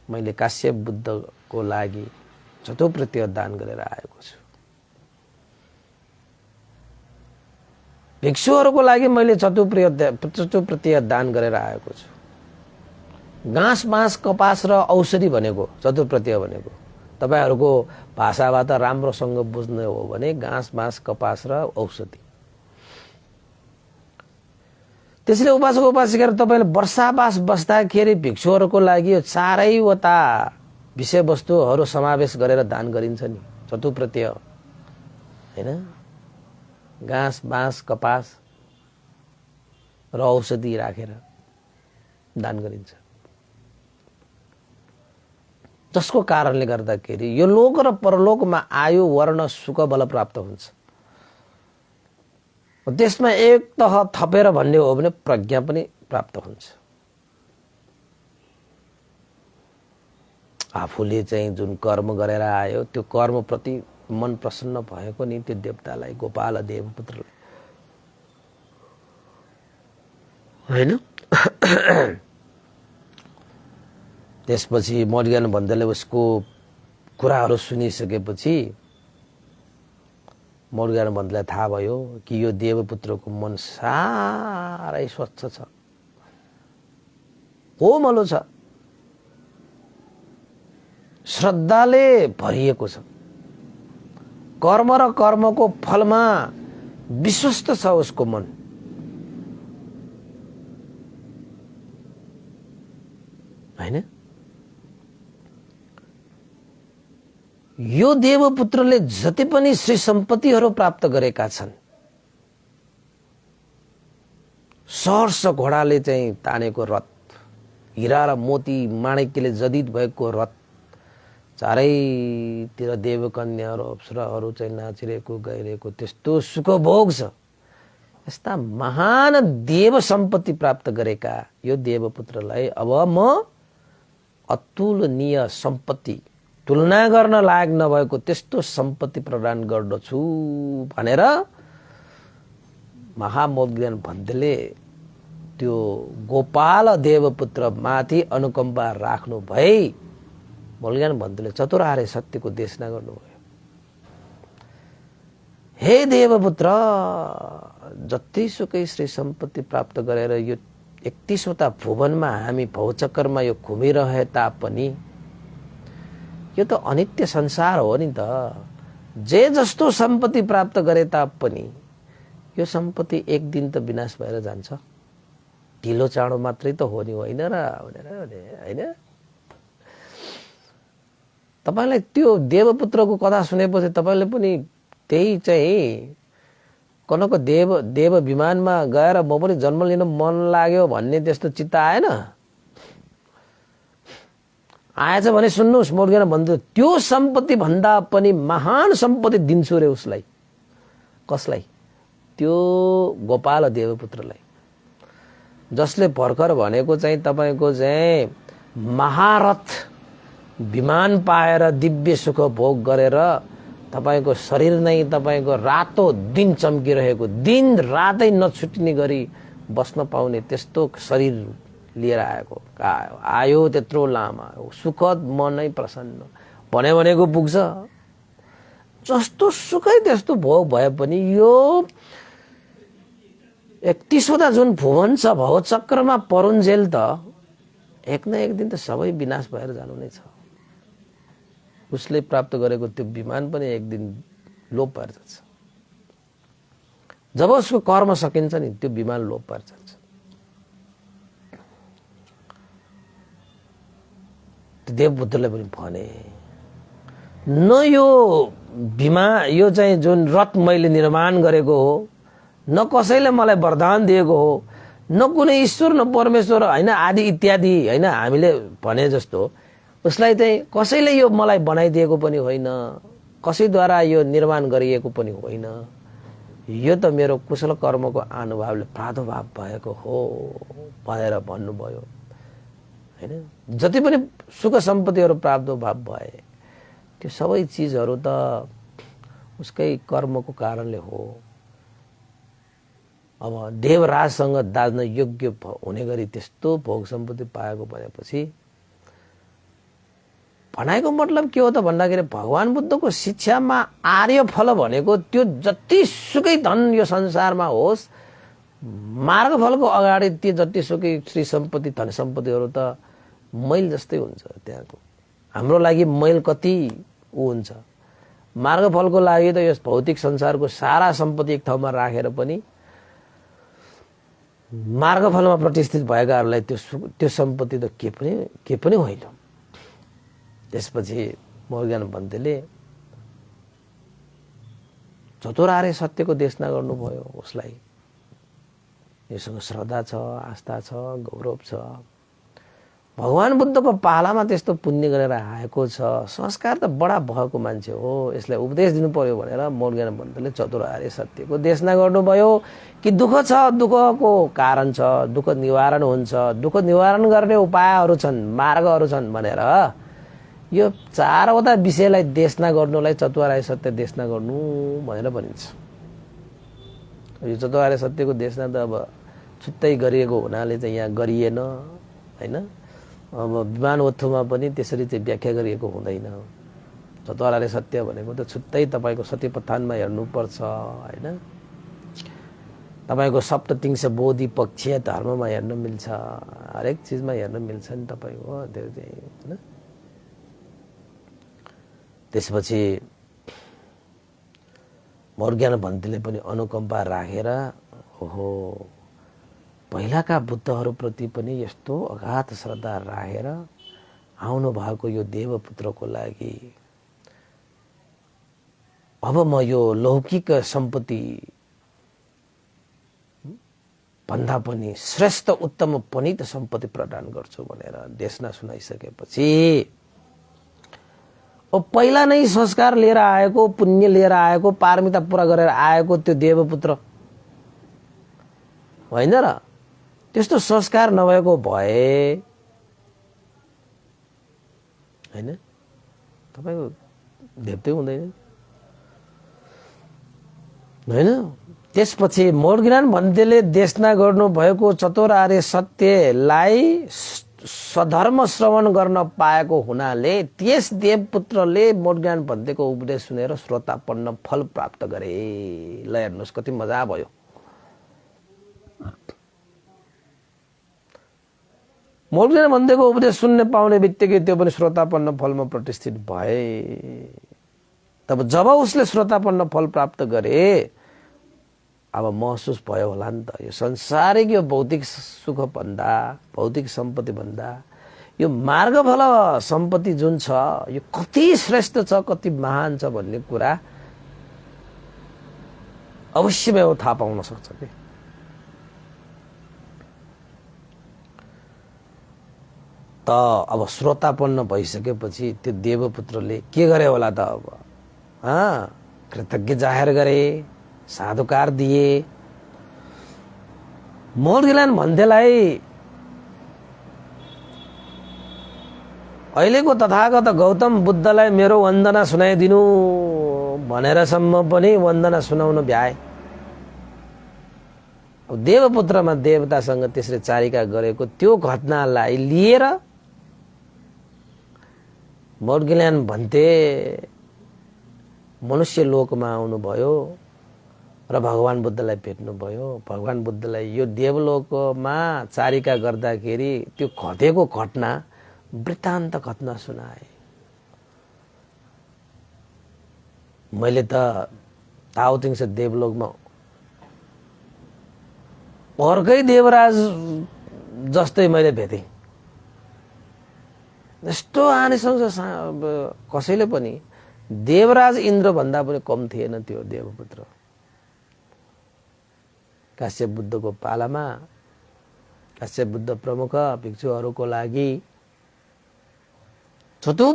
मैले काश्यप बुद्धको लागि शतुप्रत्यय दान गरेर आएको छु। भिक्षुहरूको लागि मैले शतुप्रत्यय दान गरेर आएको छु। घाँस बाँस कपास र औषधि भनेको शतुप्रत्यय भनेको तपाईहरूको भाषाबाट राम्रोसँग बुझ्ने हो भने घाँस बाँस कपास र औषधि। त्यसैले उपासक उपासिकाहरू तपाईले वर्षावास बस्दाखेरि भिक्षुहरूको लागि यो चारैवटा विषयवस्तुहरू समावेश गरेर दान गरिन्छ नि, शतुप्रत्यय, हैन? घाँस बाँस कपास र औषधि राखेर दान गरिन्छ, जसको कारणले गर्दाखेरि यो लोक र परलोकमा आयु वर्ण सुख बल प्राप्त हुन्छ। त्यसमा एक तह थपेर भन्ने हो भने प्रज्ञा पनि प्राप्त हुन्छ। आफूले चाहिँ जुन कर्म गरेर आयो त्यो कर्मप्रति मन प्रसन्न भएको नि त्यो देवतालाई, गोपाल देवपुत्रलाई, हैन? त्यसपछि मर्ग्यान भन्दाले उसको कुराहरू सुनिसकेपछि मर्ग्यान भन्दालाई थाहा भयो कि यो देवपुत्रको मन साह्रै स्वच्छ छ, कोमलो छ, श्रद्धाले भरिएको छ, कर्म र कर्मको फलमा विश्वस्त छ उसको मन, हैन? यो देवपुत्रले जति पनि श्री सम्पत्तिहरू प्राप्त गरेका छन्, सहर्ष घोडाले चाहिँ तानेको रथ, हिरा र मोती माणिक्यले जडित भएको रथ, चारैतिर देवकन्याहरू अप्सराहरू चाहिँ नाचिरहेको गइरहेको त्यस्तो सुखभोग छ। यस्ता महान देव सम्पत्ति प्राप्त गरेका यो देवपुत्रलाई अब म अतुलनीय सम्पत्ति, तुलना गर्न लायक नभएको त्यस्तो सम्पत्ति प्रदान गर्दछु भनेर महामोज्ञान भन्देले त्यो गोपाल देवपुत्र माथि अनुकम्पा राख्नु भई मोज्ञान भन्देले चतुरार्य सत्यको देशना गर्नुभयो। हे देवपुत्र, जतिसुकै श्री सम्पत्ति प्राप्त गरेर यो 31वटा भुवनमा हामी भौचक्करमा यो घुमिरहे तापनि यो त अनित्य संसार हो नि त। जे जस्तो सम्पत्ति प्राप्त गरे तापनि यो सम्पत्ति एक दिन त विनाश भएर जान्छ, ढिलो चाँडो मात्रै त हो नि, होइन र भनेर, हैन? तपाईलाई त्यो देवपुत्रको कथा सुनेपछि तपाईले पनि त्यही चाहिँ कनको देव विमानमा गएर म पनि जन्म लिन मन लाग्यो भन्ने त्यस्तो चित्त आएन? आएछ भने सुन्नुहोस्, मोर्गेन भन्दै त्यो सम्पत्ति भन्दा पनि महान सम्पत्ति दिन्छु रे उसलाई। कसलाई? त्यो गोपाल देवपुत्रलाई, जसले भर्खर भनेको चाहिँ तपाईको चाहिँ महारथ विमान पाएर दिव्य सुख भोग गरेर तपाईको शरीर नै तपाईको रातो दिन चम्किरहेको, दिन रातै नछुट्ने गरी बस्न पाउने त्यस्तो शरीर लिएर आएको आयो। त्यत्रो लामा सुखद मनै प्रसन्न भनेको पुग्छ। जस्तो सुखै त्यस्तो भोग भए पनि यो 31वटा जुन भुवन छ भव चक्रमा परुन्जेल त एक न एक दिन त सबै विनाश भएर जानु नै छ। उसले प्राप्त गरेको त्यो विमान पनि एक दिन लोप भएर जान्छ। जब उसको कर्म सकिन्छ नि त्यो विमान लोप भएर जान्छ। देवपुत्रले पनि भने न यो यो चाहिँ जुन रथ मैले निर्माण गरेको हो, न कसैले मलाई वरदान दिएको हो, न कुनै ईश्वर न परमेश्वर हैन आदि इत्यादि हैन हामीले भने जस्तो उसलाई चाहिँ कसैले यो मलाई बनाइदिएको पनि होइन, कसैद्वारा यो निर्माण गरिएको पनि होइन। यो त मेरो कुशल कर्मको अनुभवले प्रादुर्भाव भएको हो भनेर भन्नुभयो हैन। जति पनि सुख सम्पत्तिहरू प्रादुर्भाव भए त्यो सबै चीजहरू त उसकै कर्मको कारणले हो। अब देवराजसँग दाज्न योग्य हुने गरी त्यस्तो भोग सम्पत्ति पाएको भनेपछि भनाइको मतलब के हो त भन्दाखेरि भगवान बुद्धको शिक्षामा आर्य फल भनेको त्यो जति सुकै धन यो संसारमा होस्, मार्ग फलको अगाडि त्यो जति सुकै श्री सम्पत्ति धन सम्पत्तिहरू त मैल जस्तै हुन्छ। त्यहाँको हाम्रो लागि मैल कति हुन्छ, मार्ग फलको लागि त यस भौतिक संसारको सारा सम्पत्ति एक ठाउँमा राखेर पनि मार्ग फलमा प्रतिष्ठित भएकाहरूलाई त्यो सम्पत्ति त के पनि होइन। त्यसपछि मोर्गेन भन्तेले चतुरार्य सत्यको देशना गर्नुभयो। उसलाई योसँग श्रद्धा छ, आस्था छ, गौरव छ। भगवान बुद्धको पालामा त्यस्तो पुण्य गरेर आएको छ, संस्कार त बडा भएको मान्छे हो, यसलाई उपदेश दिनु पर्यो भनेर मोर्गेन भन्तेले चतुरार्य सत्यको देशना गर्नुभयो कि दुःख छ, दुःखको कारण छ, दुःख निवारण हुन्छ, दुःख निवारण गर्ने उपायहरू छन्, मार्गहरू छन् भनेर यो चारवटा विषयलाई देशना गर्नुलाई चतुरार्य सत्य देशना गर्नु भनेर भनिन्छ। यो चतुरार्य सत्यको देशना त अब छुट्टै गरिएको हुनाले चाहिँ यहाँ गरिएन हैन। अब विमानवत्थुमा पनि त्यसरी चाहिँ व्याख्या गरिएको हुँदैन। चतुरार्य सत्य भनेको त छुट्टै तपाईको सत्यपथानमा हेर्नुपर्छ हैन। तपाईको सप्ततिंश बोधि पक्षीय धर्ममा हेर्न मिल्छ, हरेक चीजमा हेर्न मिल्छ नि तपाईको त्यो चाहिँ हैन। त्यसपछि मोर्गेन भन्तेले पनि अनुकम्पा राखेर ओहो पहिलाका बुद्धहरूप्रति पनि यस्तो अगाध श्रद्धा राखेर आउनु भएको यो देवपुत्रको लागि अब म यो लौकिक सम्पत्ति भन्दा पनि श्रेष्ठ उत्तम पनित सम्पत्ति प्रदान गर्छु भनेर देशना सुनाइसकेपछि अब पहिला नै संस्कार लिएर आएको, पुण्य लिएर आएको, पारमिता पूरा गरेर आएको त्यो देवपुत्र होइन र, त्यस्तो संस्कार नभएको भए हैन तपाईको देवतै हुँदैन हैन। त्यसपछि मोर्गेन भन्तेले देशना गर्नु भएको चतुरार्य सत्यलाई सधर्म श्रवण गर्न पाएको हुनाले त्यस देवपुत्रले मोर्गेन भन्तेको उपदेश सुनेर श्रोतापन्न फल प्राप्त गरे। ल हेर्नुस् कति मजा भयो। मोर्गेन भन्तेको उपदेश सुन्ने पाउने बित्तिकै त्यो पनि श्रोतापन्न फलमा प्रतिष्ठित भए। तब जब उसले श्रोतापन्न फल प्राप्त गरे अब महसुस भयो होला नि त यो संसारिक यो भौतिक सुख भन्दा, भौतिक सम्पत्ति भन्दा यो मार्गफल सम्पत्ति जुन छ यो कति श्रेष्ठ छ, कति महान छ भन्ने कुरा अवश्यमै थाहा पाउन सक्छ के। त अब श्रोतापन्न भइसकेपछि त्यो देवपुत्रले के गरे होला त अब कृतज्ञ जाहेर गरे, साधुकार दिए। मोर्गिल्यान्ड भन्थेलाई अहिलेको तथागत गौतम बुद्धलाई मेरो वन्दना सुनाइदिनु भनेरसम्म पनि वन्दना सुनाउन भ्याए। देवपुत्रमा देवतासँग त्यसरी चारिका गरेको त्यो घटनालाई लिएर मोर्गिल्यान्ड भन्थे मनुष्य लोकमा आउनुभयो र भगवान बुद्धलाई भेट्नुभयो। भगवान बुद्धलाई यो देवलोकमा चारिका गर्दाखेरि त्यो घटेको घटना वृत्तान्त घटना सुनाए। मैले त ताओतिङ से देवलोकमा अर्कै देवराज जस्तै मैले भेटेँ। यस्तो आनिसँग कसैले पनि देवराज इन्द्र भन्दा पनि कम थिएन त्यो देवपुत्र। काश्यप बुद्धको पालामा काश्यप बुद्ध प्रमुख भिक्षुहरूको लागि छुटु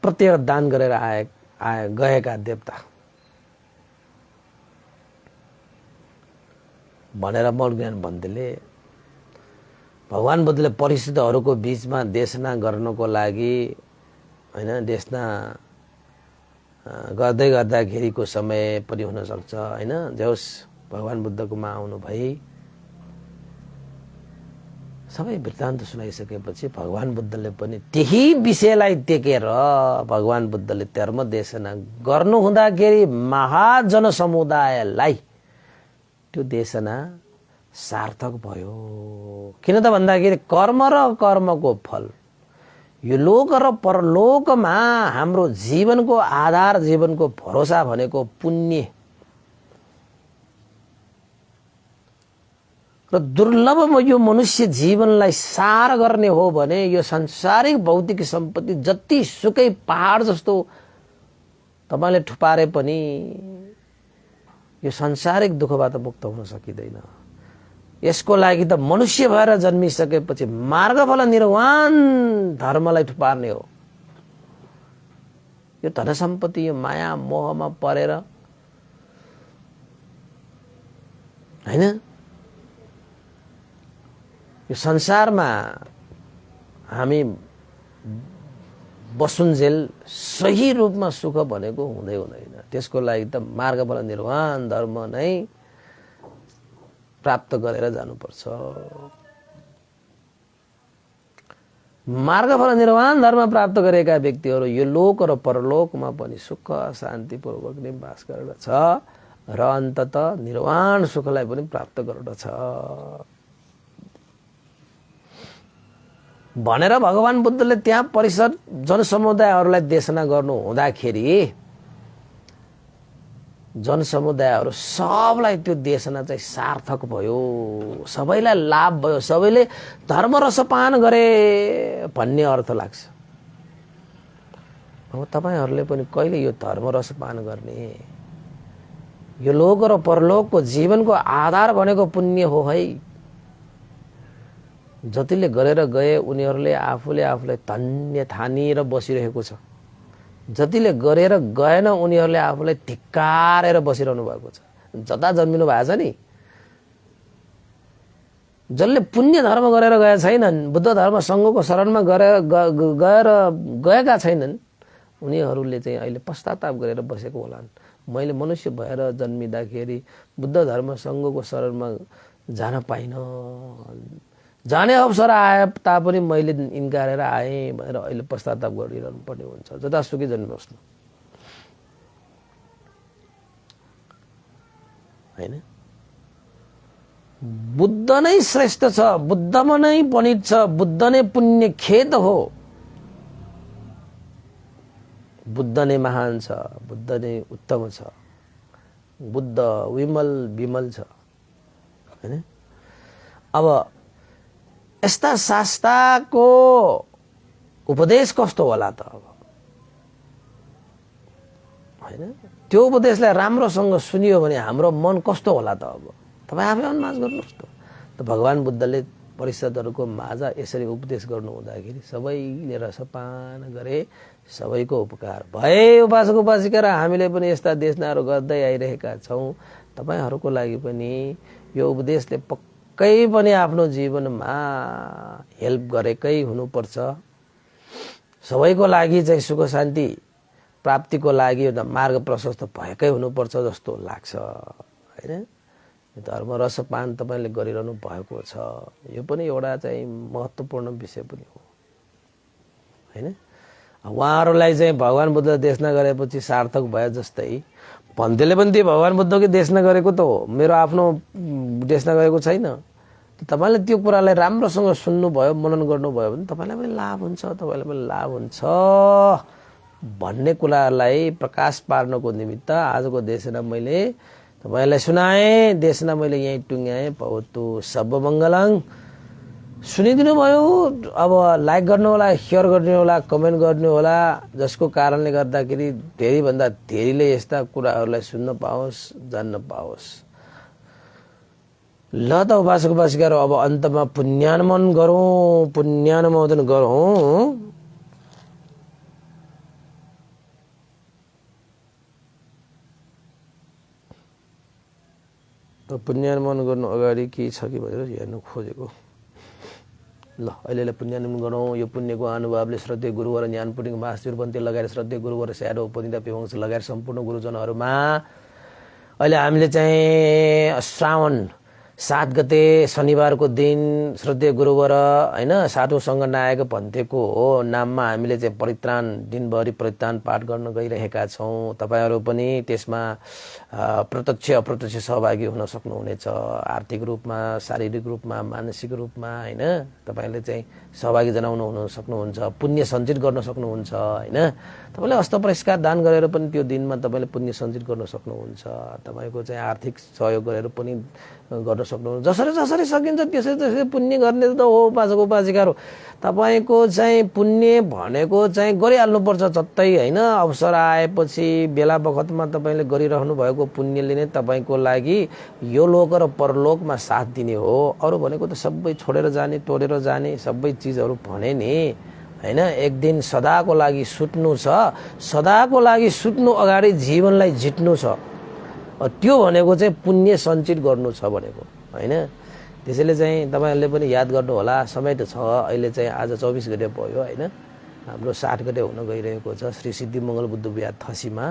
प्रत्येक दान गरेर गएका देवता भनेर मोर्गिल्यान्ड भन्थेले भगवान बुद्धले परिस्थितिहरूको बीचमा देशना गर्नको लागि हैन देशना गर्दै गर्दाखेरिको समय पनि हुन सक्छ हैन। जस भगवान बुद्धकोमा आउनु भई सबै वृत्तान्त सुनाइसकेपछि भगवान बुद्धले पनि त्यही विषयलाई टेकेर भगवान बुद्धले धर्म देशना गर्नु हुँदाखेरि महाजन समुदायलाई त्यो देशना सार्थक भयो। किन त भन्दाखेरि कर्म र कर्मको फल यो लोक र परलोकमा हाम्रो जीवनको आधार जीवनको भरोसा भनेको पुण्य र दुर्लभमा यो मनुष्य जीवनलाई सार गर्ने हो भने यो सांसारिक भौतिक सम्पत्ति जति सुकै पहाड जस्तो तपाईले ठुपारे पनि यो सांसारिक दुःखबाट मुक्त हुन सकिदैन। यसको लागि त मनुष्य भएर जन्मिसकेपछि मार्गफल निर्वाण धर्मलाई ठुपार्ने हो। यो धन सम्पत्ति यो माया मोहमा परेर हैन यो संसारमा हामी बसुन्जेल सही रूपमा सुख भनेको हुँदै हुँदैन। त्यसको लागि त मार्गफल निर्वाण धर्म नै प्राप्त गरेर जानुपर्छ। मार्गफल निर्वाण धर्म प्राप्त गरेका व्यक्तिहरू यो लोक र परलोकमा पनि सुख शान्तिपूर्वक नै बास गर्दछ र अन्तत निर्वाण सुखलाई पनि प्राप्त गर्दछ भनेर भगवान बुद्धले त्यहाँ परिषद जनसमुदायहरूलाई देशना गर्नु हुँदाखेरि जनसमुदायहरू सबलाई त्यो देशना चाहिँ सार्थक भयो, सबैलाई लाभ भयो, सबैले धर्म रसपान गरे भन्ने अर्थ लाग्छ। अब तपाईहरूले पनि कहिले यो धर्म रसपान गर्ने यो लोक र परलोकको जीवनको आधार भनेको पुण्य हो है। जतिले गरेर गए उनीहरूले आफूलाई धन्य ठानेर बसिरहेको छ। जतिले गरेर गएन उनीहरूले आफूलाई धिक्कारेर बसिरहनु भएको छ। जता जन्मिनु भएको छ नि जसले पुण्य धर्म गरेर गए छैनन्, बुद्ध धर्म संघको शरणमा गएका छैनन् उनीहरूले चाहिँ अहिले पश्चाताप गरेर बसेको होलान्। मैले मनुष्य भएर जन्मिँदाखेरि बुद्ध धर्म संघको शरणमा जान पाइनँ, जाने अवसर आए तापनि मैले इन्कारेर आएँ भनेर अहिले पश्चाताप गरिरहनु पर्ने हुन्छ। जतासुकै जन्मिनुहोस् न हैन। बुद्ध नै श्रेष्ठ छ, बुद्धमा नै पण्डित छ, बुद्ध नै पुण्य खेत हो, बुद्ध नै महान छ, बुद्ध नै उत्तम छ, बुद्ध विमल छ हैन। अब यस्ता शास्त्रको उपदेश कस्तो होला त अब हैन। त्यो उपदेशलाई राम्रोसँग सुनियो भने हाम्रो मन कस्तो होला त अब तपाई आफै अनुमान गर्नुहोस् त। भगवान बुद्धले परिषदहरूको माझ यसरी उपदेश गर्नु हुँदाखेरि सबैले रसपान गरे, सबैको उपकार भए। उपासक उपासिका र हामीले पनि यस्ता देशनाहरू गर्दै आइरहेका छौँ। तपाईहरूको लागि पनि यो उपदेशले पक्कै पनि आफ्नो जीवनमा हेल्प गरेकै हुनुपर्छ। सबैको लागि चाहिँ सुख शान्ति प्राप्तिको लागि एउटा मार्ग प्रशस्त भएकै हुनुपर्छ जस्तो लाग्छ हैन। धर्म रसपान तपाईले गरिरहनु भएको छ, यो पनि एउटा चाहिँ महत्त्वपूर्ण विषय पनि हो हैन। उहाँहरूलाई चाहिँ भगवान बुद्ध देशना गरेपछि सार्थक भयो जस्तै भन्देले पनि त्यो भगवान बुद्धकै देशना गरेको त हो, मेरो आफ्नो देशना गरेको छैन। तपाईले त्यो कुरालाई राम्रोसँग सुन्नुभयो, मनन गर्नुभयो भने तपाईलाई पनि लाभ हुन्छ, तपाईलाई पनि लाभ हुन्छ भन्ने कुरालाई प्रकाश पार्नको निमित्त आजको देशना मैले तपाईलाई सुनाए, देशना मैले यही टुङ्ग्याएँ। भवतु सब मङ्गलङ। सुनिदिनु भयो। अब लाइक गर्नु होला, शेयर गर्नु होला, कमेन्ट गर्नु होला, जसको कारणले गर्दाखेरि धेरै भन्दा धेरैले यस्ता कुराहरूलाई सुन्न पाओस्, जान्न पाओस्। ल त उपासक उपासिकाहरू, अब अन्तमा पुण्यानुमोदन गरौँ, पुण्यानुमोदन गरौँ। पुण्यानुमोदन गर्नु अगाडि के छ कि भनेर हेर्नु खोजेको। ल अहिले पुण्यानुमोदन गरौँ। यो पुण्यको अनुभवले श्रद्धेय गुरुवर ज्ञानपुटिङ महाशिर बन्ती लगाएर श्रद्धेय गुरुवर स्याडो उपनिता पेवंश लगाएर सम्पूर्ण गुरुजनहरूमा अहिले हामीले चाहिँ श्रावण 7 गते शनिबारको दिन श्रद्धेय गुरुवर हैन साधुसँग नायक भन्तेको हो नाममा हामीले चाहिँ परित्राण दिनभरि परित्राण पाठ गर्न गइरहेका छौं। तपाईहरु पनि त्यसमा प्रत्यक्ष अप्रत्यक्ष सहभागी हुन सक्नुहुनेछ। आर्थिक रूपमा, शारीरिक रूपमा, मानसिक रूपमा हैन तपाईले चाहिँ सहभागी जनाउन हुन सक्नुहुन्छ। पुण्य सञ्चित गर्न सक्नुहुन्छ हैन। तपाईले हस्त पुरस्कार दान गरेर पनि त्यो दिनमा तपाईले पुण्य सञ्चित गर्न सक्नुहुन्छ। तपाईको चाहिँ आर्थिक सहयोग गरेर पनि गर्न सक्नुहुन्छ। जसरी जसरी सकिन्छ त्यसरी त्यसरी पुण्य गर्ने त हो उपासक उपासिकाहरू। तपाईको चाहिँ पुण्य भनेको चाहिँ गरिहाल्नु पर्छ जत्तै हैन। अवसर आएपछि बेला बखतमा तपाईले गरिरहनु भएको पुण्यले नै तपाईको लागि यो लोक र परलोकमा साथ दिने हो। अरु भनेको त सबै छोडेर जाने, तोडेर जाने सबै चीजहरु भने नि हैन। एक दिन सदाको लागि सुत्नु छ। सदाको लागि सुत्नु अगाडि जीवनलाई जित्नु छ। त्यो भनेको चाहिँ पुण्य सञ्चित गर्नु छ भनेको हैन। त्यसैले चाहिँ तपाईहरुले पनि याद गर्नु होला। समय त छ, अहिले चाहिँ आज 24 गते भयो हैन। हाम्रो 60 गते हुन गइरहेको छ। श्री सिद्धि मंगल बुद्ध विहार थसीमा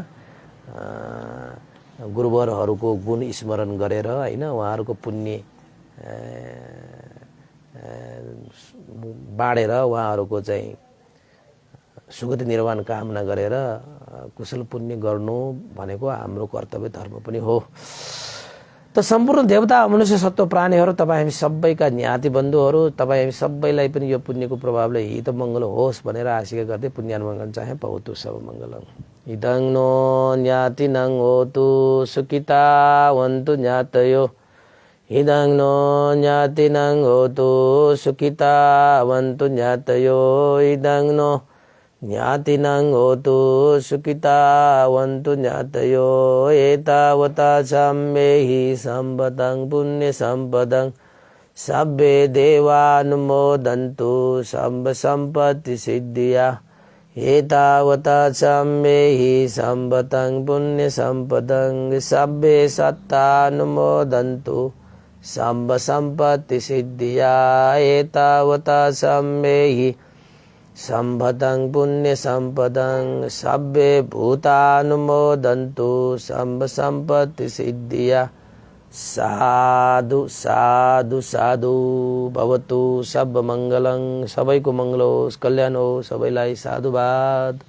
गुरुवरहरूको गुण स्मरण गरेर हैन उहाँहरूको पुण्य बाडेर उहाँहरूको चाहिँ सुगति निर्वाण कामना गरेर कुशल पुण्य गर्नु भनेको हाम्रो कर्तव्य धर्म पनि हो। त सम्पूर्ण देवता मनुष्य सत्व प्राणीहरू तपाई हामी सबैका ज्ञाति बन्धुहरू तपाई हामी सबैलाई पनि यो पुण्यको प्रभावले हित मंगल होस् भनेर आशिका गर्दै पुण्यानुमोदन चाहे भवतु सब मंगलम। इदं नो ज्ञातिनं होतु सुखिता वन्तु ज्ञातयो। इदं नो ज्ञातिनं होतु सुखिता वन्तु ज्ञातयो। इदं नो ज्ञातिनं होतु सुखिता वन्तु ज्ञातयो। एतावता सम्मेहि सम्पदं पुण्य सम्पदं सब्बे देवानुमोदन्तु सम्ब सम्पत्ति सिद्धिया। एतावता सम्मेहि सम्पदं पुण्य सम्पदं सब्बे सत्तानुमोदन्तु सम्ब सम्पत्ति सिद्धिया। एतावता सम्मेहि सम्पदं पुण्य सम्पदं सब्बे भूतानुमोदन्तु सम्ब सम्पत्ति सिद्धिया। साधु साधु साधु भवतु सब मंगलं। सबैको मंगल होस्, कल्याण होस्, सबैलाई साधुवाद।